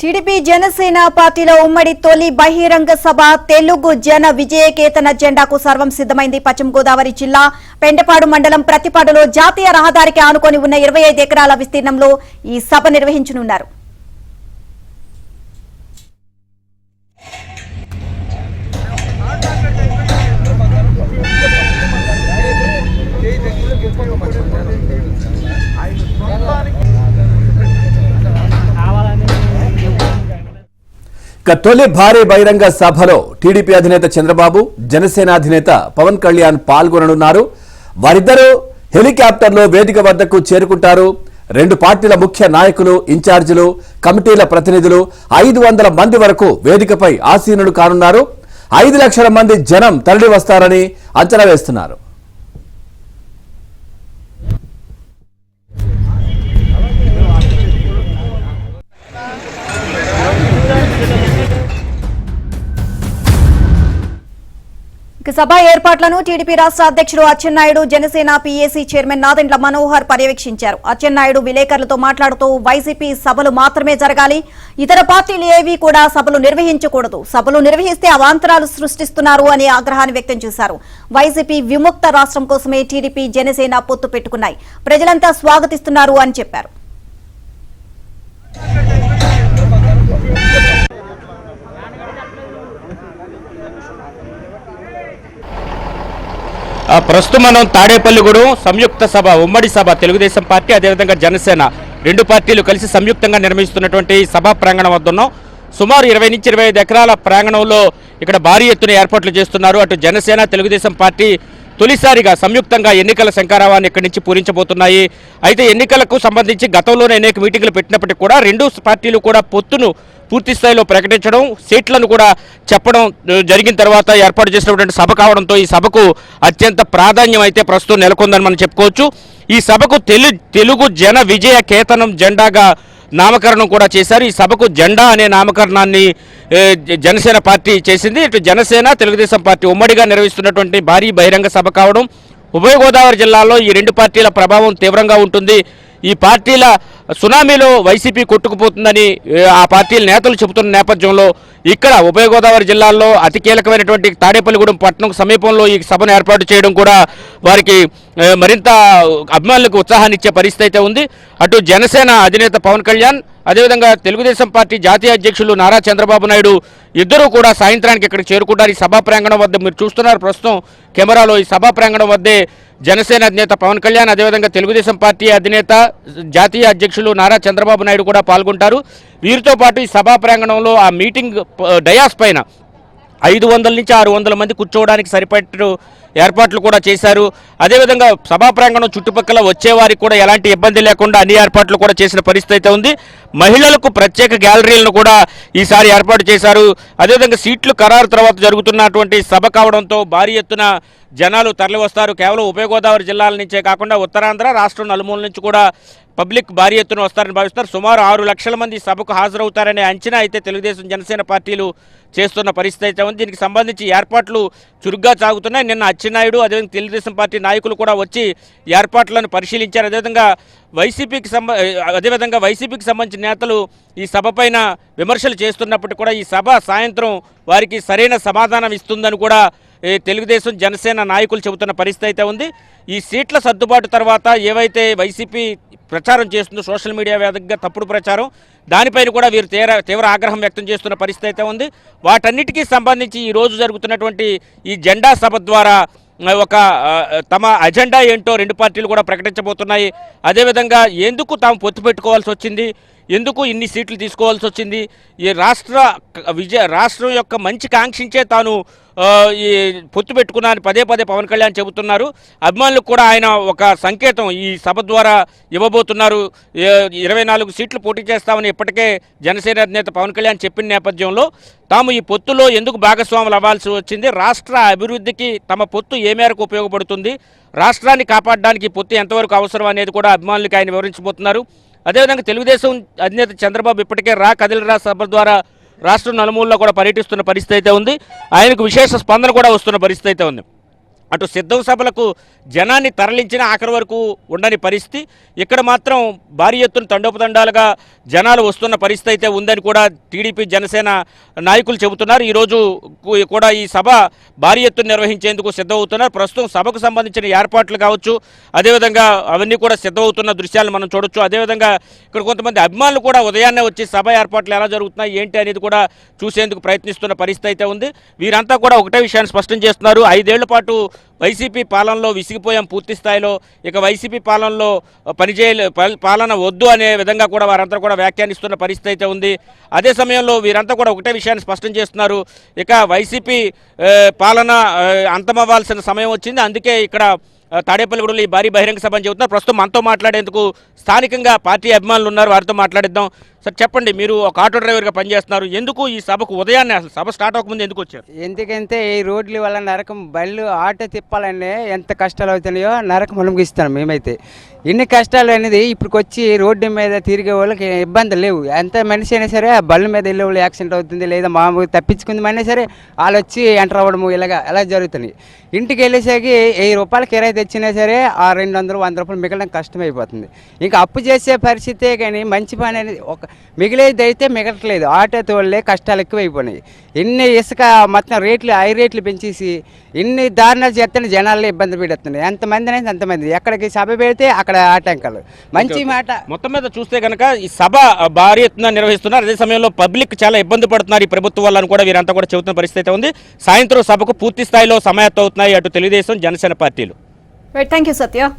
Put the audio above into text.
TDP Janasena పార్టీలో ఉమ్మడి తొలి బహిరంగ సభ తెలుగు జన విజయకేతన జెండాకు సర్వం సిద్ధమైంది. పశ్చిమ గోదావరి జిల్లా పెంటపాడు మండలం ప్రతిపాడులో జాతీయ రహదారికి ఆనుకొని ఉన్న 25 ఎకరాల విస్తీర్ణంలో ఈ సభ నిర్వహించనున్నారు. తొలి భారీ బహిరంగ సభలో టీడీపీ అధినేత చంద్రబాబు, జనసేన అధినేత పవన్ కళ్యాణ్ పాల్గొననున్నారు. వారిద్దరూ హెలికాప్టర్లో వేదిక వద్దకు చేరుకుంటారు. రెండు పార్టీల ముఖ్య నాయకులు, ఇన్ఛార్జీలు, కమిటీల ప్రతినిధులు 500 మంది వరకు వేదికపై ఆసీనులు కానున్నారు. 5 లక్షల మంది జనం తరలి వస్తారని అంచనా వేస్తున్నారు. సభ ఏర్పాట్లను టీడీపీ రాష్ట్ర అధ్యక్షుడు అచ్చెన్నాయుడు, జనసేన పీఏసీ చైర్మన్ నాదెండ్ల మనోహర్ పర్యవేక్షించారు. అచ్చెన్నాయుడు విలేకరులతో మాట్లాడుతూ వైసీపీ సభలు మాత్రమే జరగాలి, ఇతర పార్టీలు ఏవీ కూడా సభలు నిర్వహించకూడదు, సభలు నిర్వహిస్తే అవాంతరాలు సృష్టిస్తున్నారు అని ఆగ్రహాన్ని వ్యక్తం చేశారు. వైసీపీ విముక్త రాష్ట్రం కోసమే టీడీపీ, జనసేన పొత్తు పెట్టుకున్నాయి, ప్రజలంతా స్వాగతిస్తున్నారు అని చెప్పారు. ప్రస్తుతం మనం తాడేపల్లిగూడెం సంయుక్త సభ, ఉమ్మడి సభ తెలుగుదేశం పార్టీ అదేవిధంగా జనసేన రెండు పార్టీలు కలిసి సంయుక్తంగా నిర్వహిస్తున్నటువంటి సభా ప్రాంగణం వద్ద ఉన్నాం. సుమారు 20 నుంచి 25 ఎకరాల ప్రాంగణంలో ఇక్కడ భారీ ఎత్తున ఏర్పాట్లు చేస్తున్నారు. అటు జనసేన, తెలుగుదేశం పార్టీ తొలిసారిగా సంయుక్తంగా ఎన్నికల శంఖారావాన్ని ఇక్కడి నుంచి పూరించబోతున్నాయి. అయితే ఎన్నికలకు సంబంధించి గతంలోనే అనేక మీటింగ్లు పెట్టినప్పటికీ కూడా రెండు పార్టీలు కూడా పొత్తును పూర్తి స్థాయిలో ప్రకటించడం, సీట్లను కూడా చెప్పడం జరిగిన తర్వాత ఏర్పాటు చేసినటువంటి సభ కావడంతో ఈ సభకు అత్యంత ప్రాధాన్యం అయితే ప్రస్తుతం నెలకొందని మనం చెప్పుకోవచ్చు. ఈ సభకు తెలుగు జన విజయ కేతనం జెండాగా నామకరణం కూడా చేశారు. ఈ సభకు జెండా అనే నామకరణాన్ని జనసేన పార్టీ చేసింది. ఇటు జనసేన, తెలుగుదేశం పార్టీ ఉమ్మడిగా నిర్వహిస్తున్నటువంటి భారీ బహిరంగ సభ కావడం, ఉభయ గోదావరి జిల్లాలో ఈ రెండు పార్టీల ప్రభావం తీవ్రంగా ఉంటుంది. ఈ పార్టీల సునామీలో వైసీపీ కొట్టుకుపోతుందని ఆ పార్టీల నేతలు చెబుతున్న నేపథ్యంలో ఇక్కడ ఉభయ గోదావరి జిల్లాల్లో అతి కీలకమైనటువంటి తాడేపల్లిగూడెం పట్టణం సమీపంలో ఈ సభను ఏర్పాటు చేయడం కూడా వారికి మరింత అభిమానులకు ఉత్సాహాన్ని ఇచ్చే పరిస్థితి అయితే ఉంది. అటు జనసేన అధినేత పవన్ కళ్యాణ్, అదేవిధంగా తెలుగుదేశం పార్టీ జాతీయ అధ్యక్షులు నారా చంద్రబాబు నాయుడు ఇద్దరూ కూడా సాయంత్రానికి ఇక్కడికి చేరుకుంటారు. ఈ సభా ప్రాంగణం వద్ద మీరు చూస్తున్నారు ప్రస్తుతం కెమెరాలో, ఈ సభా ప్రాంగణం వద్దే జనసేన అధినేత పవన్ కళ్యాణ్, అదేవిధంగా తెలుగుదేశం పార్టీ అధినేత జాతీయ అధ్యక్షులు నారా చంద్రబాబు నాయుడు కూడా పాల్గొంటారు. వీరితో పాటు ఈ సభా ప్రాంగణంలో ఆ మీటింగ్ డయాస్ పైన 500 నుంచి 600 మంది కూర్చోవడానికి సరిపడే ఏర్పాట్లు కూడా చేశారు. అదేవిధంగా సభా ప్రాంగణం చుట్టుపక్కల వచ్చేవారికి కూడా ఎలాంటి ఇబ్బంది లేకుండా అన్ని ఏర్పాట్లు కూడా చేసిన పరిస్థితి అయితే ఉంది. మహిళలకు ప్రత్యేక గ్యాలరీలను కూడా ఈసారి ఏర్పాటు చేశారు. అదేవిధంగా సీట్లు ఖరారు తర్వాత జరుగుతున్నటువంటి సభ కావడంతో భారీ ఎత్తున జనాలు తరలివస్తారు. కేవలం ఉభయ గోదావరి జిల్లాల నుంచే కాకుండా ఉత్తరాంధ్ర, రాష్ట్రం నలుమూల నుంచి కూడా పబ్లిక్ భారీ ఎత్తున వస్తారని భావిస్తారు. సుమారు 6 లక్షల మంది సభకు హాజరవుతారనే అంచనా అయితే తెలుగుదేశం, జనసేన పార్టీలు చేస్తున్న పరిస్థితి అయితే ఉంది. దీనికి సంబంధించి ఏర్పాట్లు చురుగ్గా సాగుతున్నాయి. నిన్న అచ్చెన్నాయుడు, అదేవిధంగా తెలుగుదేశం పార్టీ నాయకులు కూడా వచ్చి ఏర్పాట్లను పరిశీలించారు. అదేవిధంగా వైసీపీకి సంబంధించిన నేతలు ఈ సభ పైన విమర్శలు చేస్తున్నప్పటికీ కూడా ఈ సభ సాయంత్రం వారికి సరైన సమాధానం ఇస్తుందని కూడా తెలుగుదేశం, జనసేన నాయకులు చెబుతున్న పరిస్థితి అయితే ఉంది. ఈ సీట్ల సర్దుబాటు తర్వాత ఏవైతే వైసీపీ ప్రచారం చేస్తుందో సోషల్ మీడియా వేదికగా తప్పుడు ప్రచారం, దానిపైన కూడా వీరు తీవ్ర ఆగ్రహం వ్యక్తం చేస్తున్న పరిస్థితి అయితే ఉంది. వాటన్నిటికీ సంబంధించి ఈరోజు జరుగుతున్నటువంటి ఈ జెండా సభ ద్వారా ఒక తమ అజెండా ఏంటో రెండు పార్టీలు కూడా ప్రకటించబోతున్నాయి. అదేవిధంగా ఎందుకు తాము పొత్తు పెట్టుకోవాల్సి వచ్చింది, ఎందుకు ఇన్ని సీట్లు తీసుకోవాల్సి వచ్చింది, ఈ రాష్ట్రం యొక్క మంచి కాంక్షించే తాను ఈ పొత్తు పెట్టుకున్నారని పదే పవన్ కళ్యాణ్ చెబుతున్నారు. అభిమానులకు కూడా ఆయన ఒక సంకేతం ఈ సభ ద్వారా ఇవ్వబోతున్నారు. 24 సీట్లు పోటీ చేస్తామని ఇప్పటికే జనసేన అధినేత పవన్ కళ్యాణ్ చెప్పిన నేపథ్యంలో తాము ఈ పొత్తులో ఎందుకు భాగస్వాములు అవ్వాల్సి వచ్చింది, రాష్ట్ర అభివృద్ధికి తమ పొత్తు ఏ మేరకు ఉపయోగపడుతుంది, రాష్ట్రాన్ని కాపాడడానికి పొత్తు ఎంతవరకు అవసరం అనేది కూడా అభిమానులకు ఆయన వివరించబోతున్నారు. అదేవిధంగా తెలుగుదేశం అధినేత చంద్రబాబు ఇప్పటికే కదిలిరా సభ ద్వారా రాష్ట్రం నలుమూలలో కూడా పర్యటిస్తున్న పరిస్థితి అయితే ఉంది. ఆయనకు విశేష స్పందన కూడా వస్తున్న పరిస్థితి అయితే ఉంది. అటు సిద్ధం సభలకు జనాన్ని తరలించిన ఆఖరి వరకు ఉండని పరిస్థితి, ఇక్కడ మాత్రం భారీ ఎత్తున తండోపతండాలుగా జనాలు వస్తున్న పరిస్థితి అయితే ఉందని కూడా టీడీపీ జనసేన నాయకులు చెబుతున్నారు. ఈరోజు కూడా ఈ సభ భారీ ఎత్తున నిర్వహించేందుకు సిద్ధమవుతున్నారు. ప్రస్తుతం సభకు సంబంధించిన ఏర్పాట్లు కావచ్చు, అదేవిధంగా అవన్నీ కూడా సిద్ధమవుతున్న దృశ్యాలను మనం చూడొచ్చు. అదేవిధంగా ఇక్కడ కొంతమంది అభిమానులు కూడా ఉదయాన్నే వచ్చి సభ ఏర్పాట్లు ఎలా జరుగుతున్నాయి ఏంటి అనేది కూడా చూసేందుకు ప్రయత్నిస్తున్న పరిస్థితి అయితే ఉంది. వీరంతా కూడా ఒకటే విషయాన్ని స్పష్టం చేస్తున్నారు. 5 ఏళ్ల పాటు వైసీపీ పాలనలో విసిగిపోయాం పూర్తి స్థాయిలో, ఇక వైసీపీ పాలనలో పాలన వద్దు అనే విధంగా కూడా వారంతా కూడా వ్యాఖ్యానిస్తున్న పరిస్థితి అయితే ఉంది. అదే సమయంలో వీరంతా కూడా ఒకటే విషయాన్ని స్పష్టం చేస్తున్నారు. ఇక వైసీపీ పాలన అంతమవ్వాల్సిన సమయం వచ్చింది, అందుకే ఇక్కడ తాడేపల్లిగూడలో ఈ భారీ బహిరంగ సభని చెబుతున్నారు. ప్రస్తుతం మనతో మాట్లాడేందుకు స్థానికంగా పార్టీ అభిమానులు ఉన్నారు, వారితో మాట్లాడిద్దాం. సార్ చెప్పండి, మీరు ఒక ఆటో డ్రైవర్గా పనిచేస్తున్నారు, ఎందుకు ఈ సభకు ఉదయాన్నే అసలు సభ స్టార్ట్ అవ్వకముందు ఎందుకు వచ్చారు? ఎందుకంటే ఈ రోడ్ల వల్ల నరకం, బళ్ళు ఆటో తిప్పాలంటే ఎంత కష్టాలు అవుతున్నాయో నరకం అనుభవిస్తాం మేమైతే. ఎన్ని కష్టాలు అనేది ఇప్పటికి వచ్చి రోడ్డు మీద తిరిగే వాళ్ళకి ఇబ్బందులు లేవు. ఎంత మనిషి అయినా సరే బళ్ళ మీద వెళ్ళే వాళ్ళు యాక్సిడెంట్ అవుతుంది, లేదా మామూలు తప్పించుకుంది అయినా సరే వాళ్ళు వచ్చి ఎంటర్ అవ్వడము ఇలా జరుగుతున్నాయి. ఇంటికి వెళ్ళేసరికి 1000 రూపాయలు కిరాయి తెచ్చినా సరే ఆ 200, 100 రూపాయలు మిగలడం కష్టమైపోతుంది. ఇంకా అప్పు చేసే పరిస్థితే కానీ మంచి పని అనేది మిగిలేది అయితే మిగలట్లేదు. ఆటో తోళ్ళే కష్టాలు ఎక్కువైపోయినాయి. ఎన్ని ఇసుక మొత్తం రేట్లు, హై రేట్లు పెంచేసి ఎన్ని దారుణాలు చేస్తే జనాల్లో ఇబ్బంది పెడుతున్నాయి. ఎంతమంది అనేది అంతమంది, ఎక్కడికి సభ పెడితే అక్కడ ఆటంకాలు. మంచి మాట మొత్తం మీద చూస్తే కనుక ఈ సభ భారీ ఎత్తున నిర్వహిస్తున్నారు. అదే సమయంలో పబ్లిక్ చాలా ఇబ్బంది పడుతున్నారు ఈ ప్రభుత్వం వల్ల కూడా వీరంతా కూడా చెబుతున్న పరిస్థితి ఉంది. సాయంత్రం సభకు పూర్తి స్థాయిలో సమాయత్తం అవుతున్నాయి అటు తెలుగుదేశం, జనసేన పార్టీలు. Thank you Satya.